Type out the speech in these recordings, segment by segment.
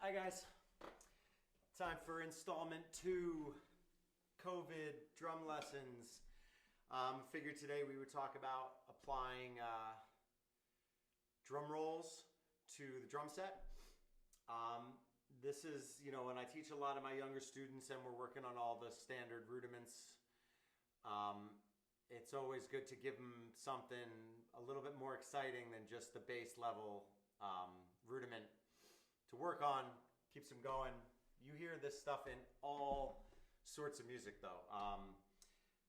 Hi guys, time for installment 2, COVID drum lessons. Figured today we would talk about applying drum rolls to the drum set. This is, when I teach a lot of my younger students and we're working on all the standard rudiments, it's always good to give them something a little bit more exciting than just the base level rudiment to work on. Keeps them going. You hear this stuff in all sorts of music though.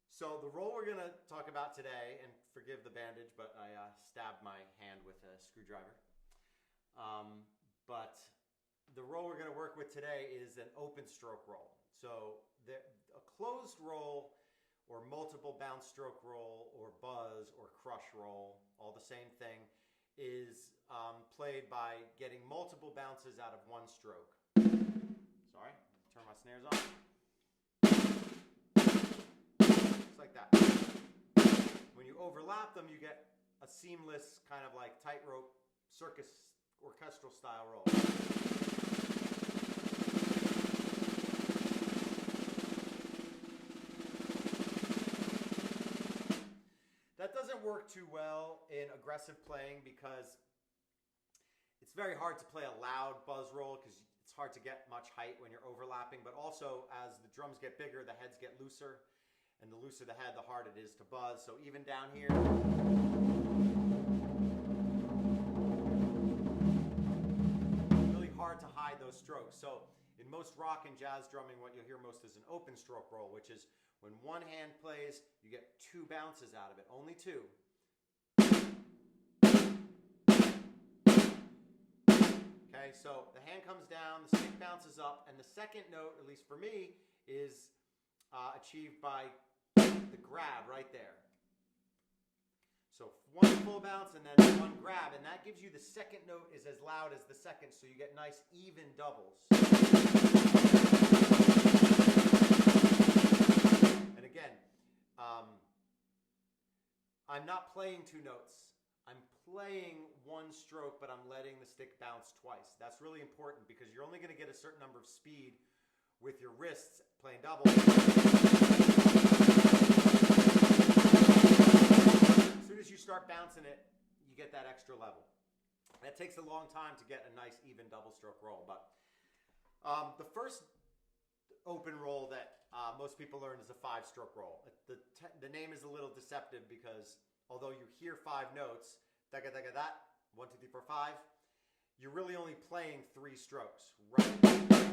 So the roll we're going to talk about today, and forgive the bandage, but I stabbed my hand with a screwdriver. But the roll we're going to work with today is an open stroke roll. So a closed roll or multiple bounce stroke roll or buzz or crush roll, all the same thing, is played by getting multiple bounces out of one stroke. Sorry, turn my snares on. Just like that. When you overlap them, you get a seamless kind of like tightrope circus orchestral style roll. That doesn't work too well in aggressive playing because it's very hard to play a loud buzz roll because it's hard to get much height when you're overlapping, but also as the drums get bigger, the heads get looser, and the looser the head, the harder it is to buzz. So even down here, really hard to hide those strokes. So in most rock and jazz drumming, what you'll hear most is an open stroke roll, which is when one hand plays, you get 2 bounces out of it, only 2. Okay, so the hand comes down, the stick bounces up, and the second note, at least for me, is achieved by the grab right there. So one full bounce and then one grab, and that gives you the second note is as loud as the second, so you get nice even doubles. And again, I'm not playing 2 notes. I'm playing 1 stroke, but I'm letting the stick bounce twice. That's really important because you're only going to get a certain number of speed with your wrists playing double. As soon as you start bouncing it, you get that extra level. That takes a long time to get a nice even double stroke roll. But the first open roll that most people learn is a 5-stroke roll. The name is a little deceptive because although you hear 5 notes, da-ga, da-ga, that, 1, 2, 3, 4, 5, you're really only playing 3 strokes. Right, left, right,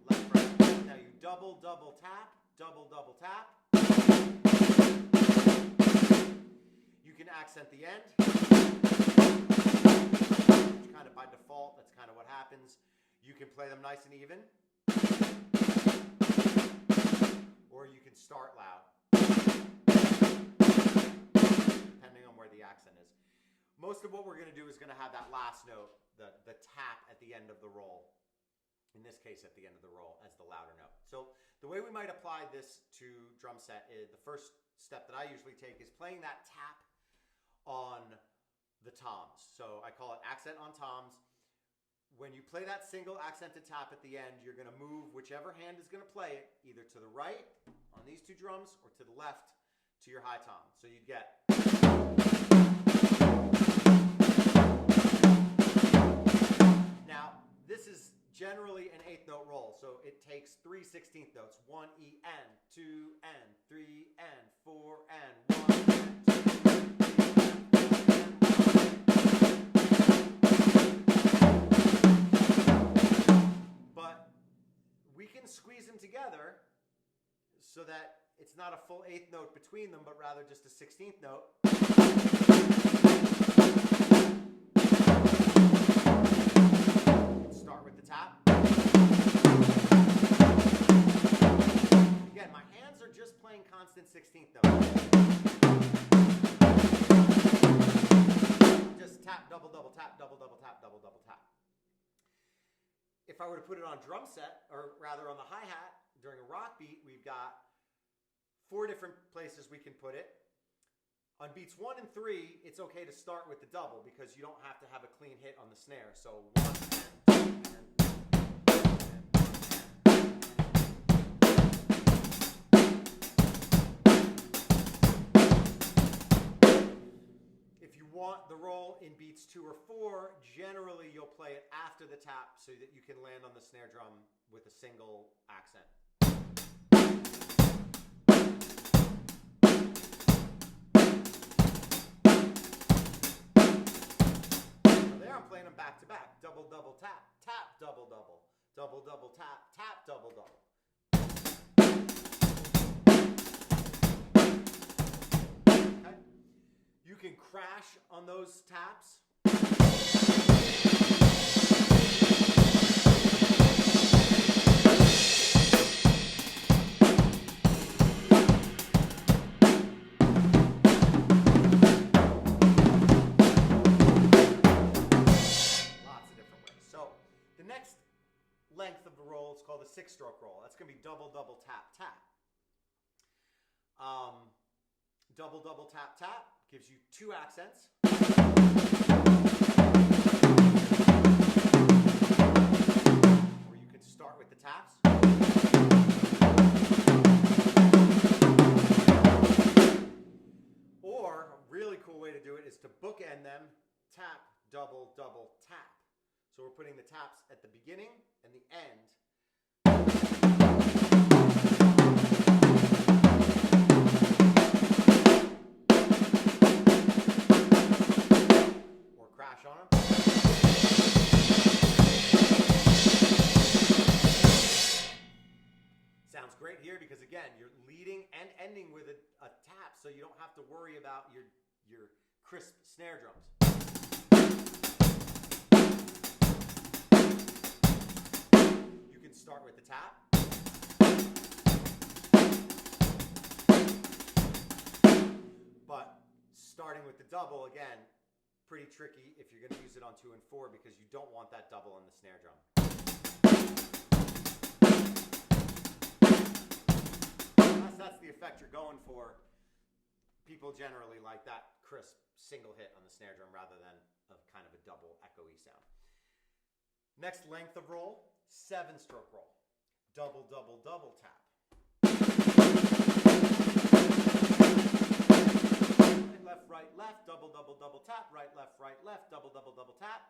left, right. Now you double, double tap, double, double tap. You can accent the end, which kind of by default, that's kind of what happens. You can play them nice and even, or you can start loud, depending on where the accent is. Most of what we're going to do is going to have that last note, the tap at the end of the roll. In this case, at the end of the roll as the louder note. So the way we might apply this to drum set is the first step that I usually take is playing that tap on the toms. So I call it accent on toms. When you play that single accented tap at the end, you're going to move whichever hand is going to play it, either to the right on these 2 drums or to the left to your high tom. So you'd get. Now, this is generally an 8th note roll, so it takes 3 16th notes. 1 E N, 2 N, 3 N, 4 N, 1 N, 2 N. Squeeze them together so that it's not a full 8th note between them, but rather just a 16th note. Start with the tap. Again, my hands are just playing constant 16th notes. Just tap, double, double, tap, double, double, tap, double, double, tap. If I were to put it on drum set, or rather on the hi-hat during a rock beat, we've got 4 different places we can put it. On beats 1 and 3, it's okay to start with the double because you don't have to have a clean hit on the snare. So 1 and 2 and if you want the roll in beats 2 or 4, generally you'll play it after the tap so that you can land on the snare drum with a single accent. I'm playing them back to back. Double, double, tap, tap, double, double. Double, double, tap, tap, double, double. Okay. You can crash on those taps. Length of the roll, it's called a 6-stroke roll. That's going to be double, double, tap, tap. Double, double, tap, tap gives you 2 accents. Or you can start with the taps. Or a really cool way to do it is to bookend them, tap, double, double, tap. So we're putting the taps at the beginning and the end. Or crash on them. Sounds great here because again, you're leading and ending with a tap, so you don't have to worry about your crisp snare drums. Start with the tap. But starting with the double, again, pretty tricky if you're going to use it on 2 and 4 because you don't want that double on the snare drum. Unless that's the effect you're going for, people generally like that crisp single hit on the snare drum rather than a kind of a double echoey sound. Next length of roll. 7-stroke roll. Double, double, double tap. Left, right, left, double, double, double tap. Right, left, double, double, double tap.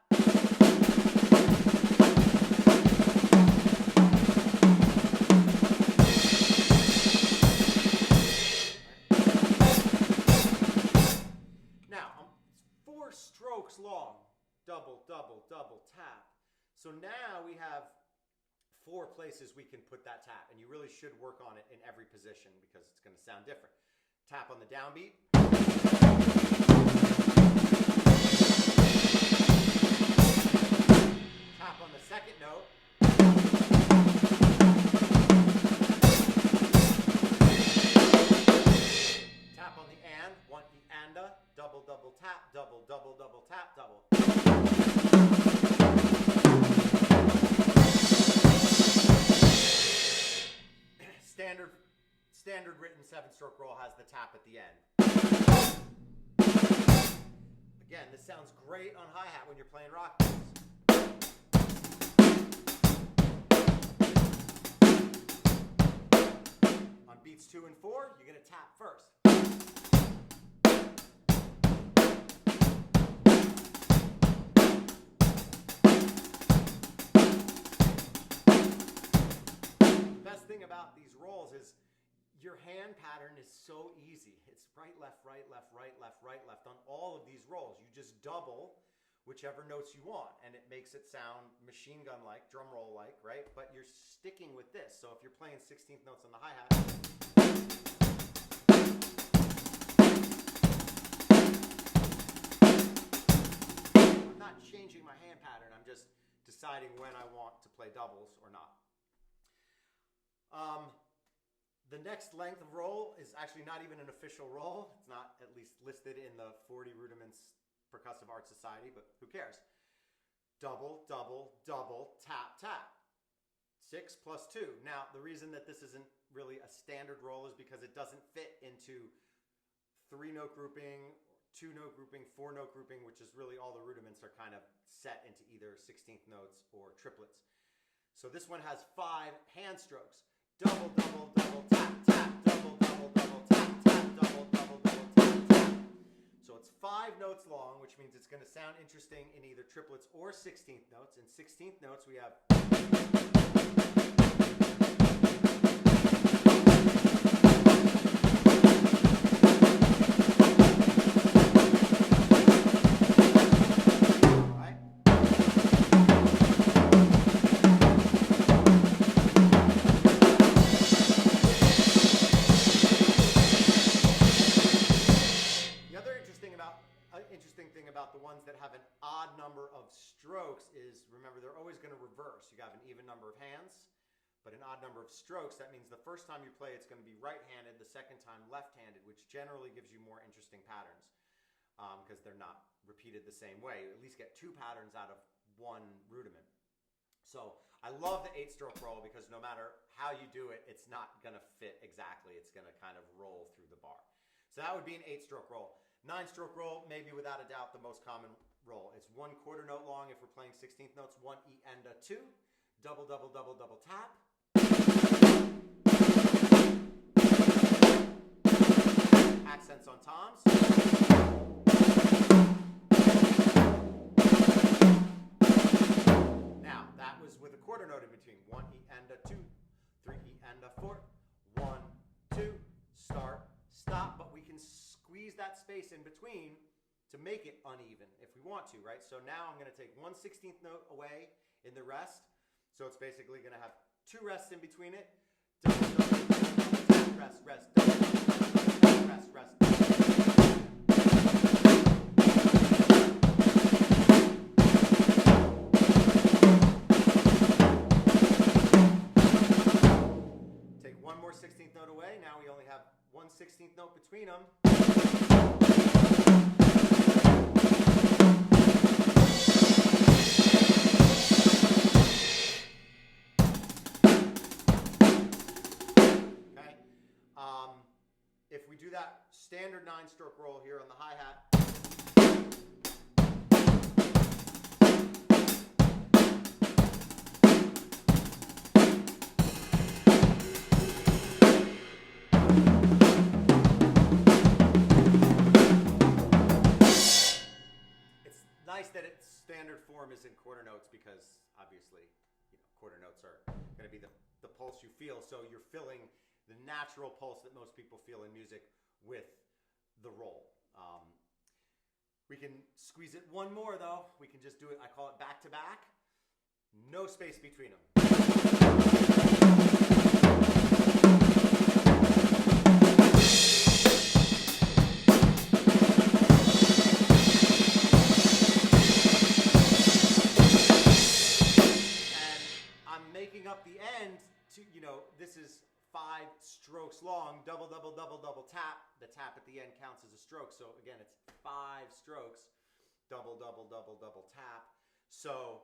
Now, 4 strokes long. Double, double, double tap. So now we have 4 places we can put that tap, and you really should work on it in every position because it's going to sound different. Tap on the downbeat. Tap on the second note. Tap on the and, want the anda, double, double tap, double, double, double tap, double. Standard written 7-stroke roll has the tap at the end. Again, this sounds great on hi-hat when you're playing rock beats. On beats 2 and 4, you're going to tap first. The best thing about these rolls is your hand pattern is so easy. It's right, left, right, left, right, left, right, left on all of these rolls. You just double whichever notes you want, and it makes it sound machine gun-like, drum roll-like, right? But you're sticking with this. So if you're playing 16th notes on the hi-hat, I'm not changing my hand pattern. I'm just deciding when I want to play doubles or not. The next length of roll is actually not even an official roll. It's not at least listed in the 40 Rudiments Percussive Art Society, but who cares? Double, double, double, tap, tap. 6 plus 2. Now, the reason that this isn't really a standard roll is because it doesn't fit into 3-note grouping, 2-note grouping, 4-note grouping, which is really all the rudiments are kind of set into either 16th notes or triplets. So this one has 5 hand strokes. Double, double, double, tap, tap, double, double, double, tap, tap, double, double, double, tap, tap. So it's 5 notes long, which means it's going to sound interesting in either triplets or 16th notes. In 16th notes, we have the ones that have an odd number of strokes is, remember, they're always going to reverse. You have an even number of hands, but an odd number of strokes. That means the first time you play, it's going to be right-handed, the second time left-handed, which generally gives you more interesting patterns because they're not repeated the same way. You at least get 2 patterns out of 1 rudiment. So I love the 8-stroke roll because no matter how you do it, it's not going to fit exactly. It's going to kind of roll through the bar. So that would be an 8-stroke roll. 9-stroke roll, maybe without a doubt the most common roll. It's 1 quarter note long if we're playing 16th notes, 1 E and a 2. Double, double, double, double tap. Accents on toms. Now, that was with a quarter note in between. 1 E and a 2, 3 E and a 4. 1, 2, start, stop, but we can squeeze that space in between to make it uneven if we want to, right? So now I'm going to take 1 16th note away in the rest. So it's basically going to have 2 rests in between it. Double, double, double, rest, rest, double, double, rest, rest. Take 1 more 16th note away. Now we only have 1 16th note between them. Okay. If we do that standard 9-stroke roll here on the hi-hat, nice that its standard form is in quarter notes because obviously, quarter notes are going to be the pulse you feel. So you're filling the natural pulse that most people feel in music with the roll. We can squeeze it 1 more though. We can just do it, I call it back to back. No space between them. Up the end to, this is 5 strokes long, double, double, double, double tap. The tap at the end counts as a stroke. So again, it's 5 strokes, double, double, double, double tap. So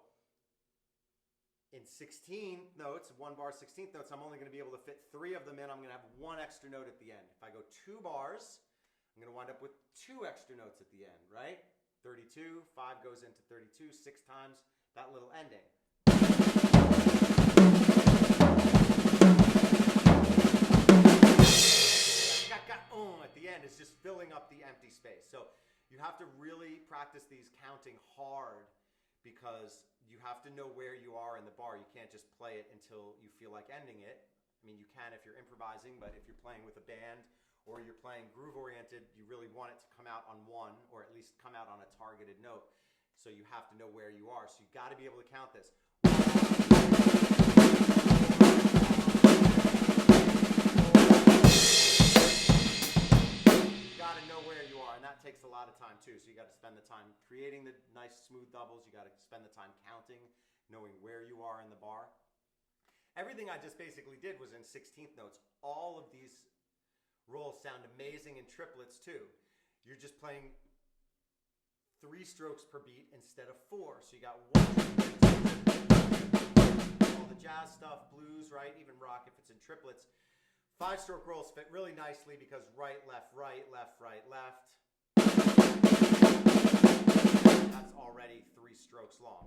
in 16 notes, 1 bar 16th notes, I'm only going to be able to fit 3 of them in. I'm going to have 1 extra note at the end. If I go 2 bars, I'm going to wind up with 2 extra notes at the end, right? 32, 5 goes into 32, 6 times that little ending. At the end is just filling up the empty space. So you have to really practice these counting hard because you have to know where you are in the bar. You can't just play it until you feel like ending it. I mean, you can if you're improvising, but if you're playing with a band or you're playing groove-oriented, you really want it to come out on 1 or at least come out on a targeted note. So you have to know where you are. So you've got to be able to count this. Takes a lot of time too, so you got to spend the time creating the nice smooth doubles. You got to spend the time counting, knowing where you are in the bar. Everything I just basically did was in 16th notes. All of these rolls sound amazing in triplets too. You're just playing 3 strokes per beat instead of 4, so you got 1. All the jazz stuff, blues, right? Even rock if it's in triplets. 5-stroke rolls fit really nicely because right, left, right, left, right, left. That's already 3 strokes long.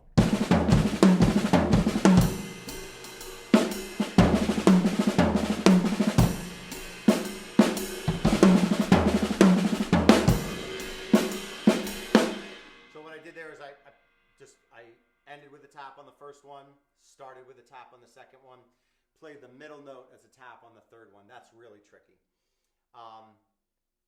So what I did there is I ended with a tap on the first one, started with a tap on the second one, played the middle note as a tap on the third one. That's really tricky.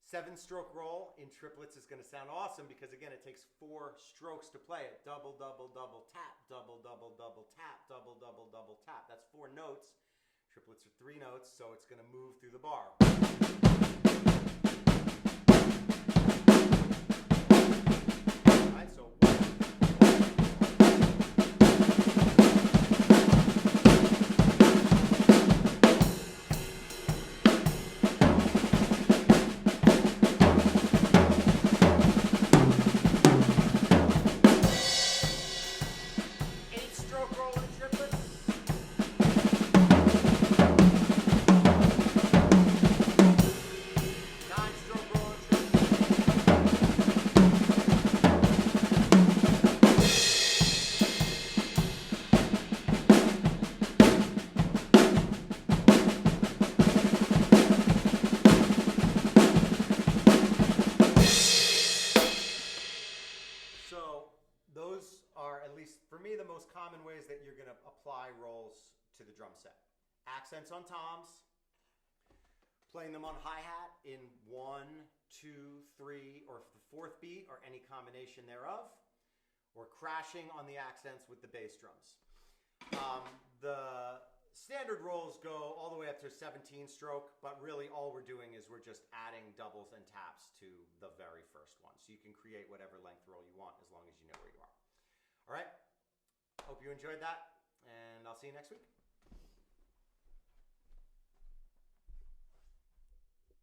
7-stroke roll in triplets is going to sound awesome because, again, it takes 4 strokes to play it. Double, double, double, tap, double, double, double, tap, double, double, double, tap. That's 4 notes. Triplets are 3 notes, so it's going to move through the bar. All right, so those are, at least for me, the most common ways that you're going to apply rolls to the drum set. Accents on toms, playing them on hi-hat in 1, 2, 3, or the 4th beat, or any combination thereof, or crashing on the accents with the bass drums. The standard rolls go all the way up to 17-stroke, but really all we're doing is we're just adding doubles and taps to the very first one. So you can create whatever length roll you want as long as you know where you are. All right, hope you enjoyed that, and I'll see you next week.